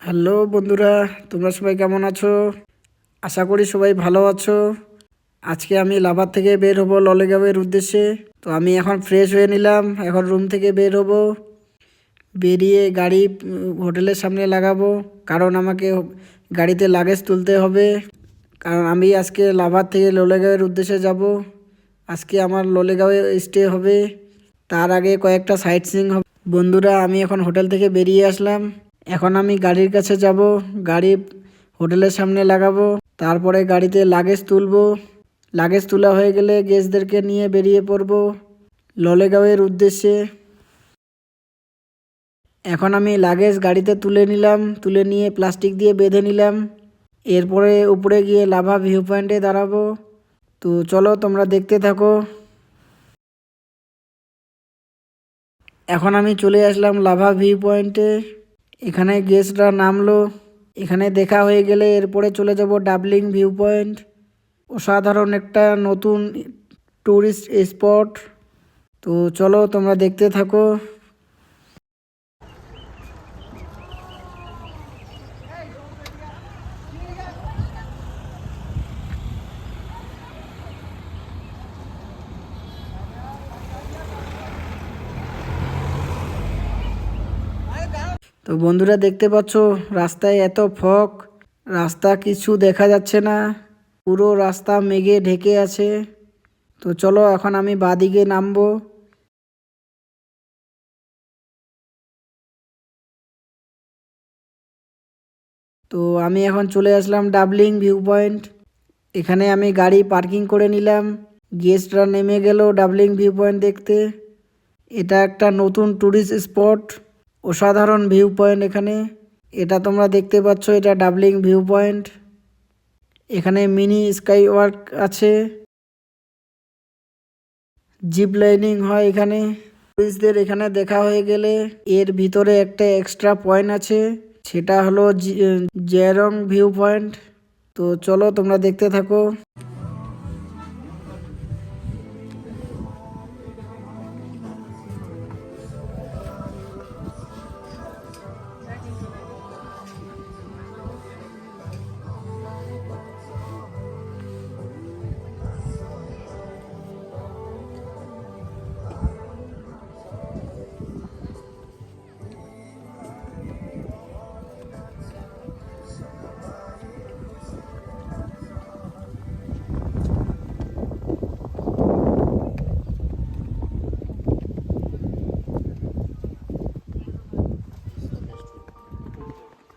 Hello বন্ধুরা, তোমরা সবাই কেমন আছো? আশা করি সবাই ভালো আছো। আজকে আমি লাভার থেকে বের হব ললেগাঁওয়ের উদ্দেশ্যে। তো আমি এখন ফ্রেশ হয়ে নিলাম, এখন রুম থেকে বের হব। বেরিয়ে গাড়ি হোটেলের সামনে লাগাবো, কারণ আমাকে গাড়িতে লাগেজ তুলতে হবে। কারণ আমি আজকে লাভার থেকে ললেগাঁওয়ের উদ্দেশ্যে যাব। আজকে আমার ললেগাঁওয়ে স্টে হবে, তার আগে কয়েকটা সাইট সিইং হবে। বন্ধুরা, আমি এখন হোটেল থেকে বেরিয়ে আসলাম। এখন আমি গাড়ির কাছে যাব, গাড়ি হোটেলের সামনে লাগাবো, তারপরে গাড়িতে লাগেজ তুলবো। লাগেজ তোলা হয়ে গেলে গেস্টদেরকে নিয়ে বেরিয়ে পড়ব ললেগাঁওয়ের উদ্দেশ্যে। এখন আমি লাগেজ গাড়িতে তুলে নিলাম, তুলে নিয়ে প্লাস্টিক দিয়ে বেঁধে নিলাম। এরপরে উপরে গিয়ে লাভা ভিউ পয়েন্টে দাঁড়াবো। তো চলো তোমরা দেখতে থাকো। এখন আমি চলে আসলাম লাভা ভিউ পয়েন্টে। এখানে গেস্টরা নামলো। এখানে দেখা হয়ে গেলে এরপরে চলে যাব ডাবলিং ভিউ পয়েন্ট। অসাধারণ একটা নতুন ট্যুরিস্ট স্পট। তো চলো তোমরা দেখতে থাকো। তো বন্ধুরা, দেখতে পাচ্ছ রাস্তায় এত ফগ, রাস্তা কিছু দেখা যাচ্ছে না, পুরো রাস্তা মেঘে ঢেকে আছে। তো চলো এখন আমি বাঁদিকে নামবো। তো আমি এখন চলে আসলাম ডাবলিং ভিউ পয়েন্ট। এখানে আমি গাড়ি পার্কিং করে নিলাম। গেস্টরা নেমে গেল ডাবলিং ভিউ পয়েন্ট দেখতে। এটা একটা নতুন ট্যুরিস্ট স্পট, অসাধারণ ভিউ পয়েন্ট এখানে। এটা তোমরা দেখতে পাচ্ছ, এটা ডাবলিং ভিউ পয়েন্ট। এখানে মিনি স্কাই ওয়াক আছে, জিপ লাইনিং হয় এখানে। টুরিস্টদের এখানে দেখা হয়ে গেলে এর ভিতরে একটা এক্সট্রা পয়েন্ট আছে, সেটা হলো জেরং ভিউ পয়েন্ট। তো চলো তোমরা দেখতে থাকো।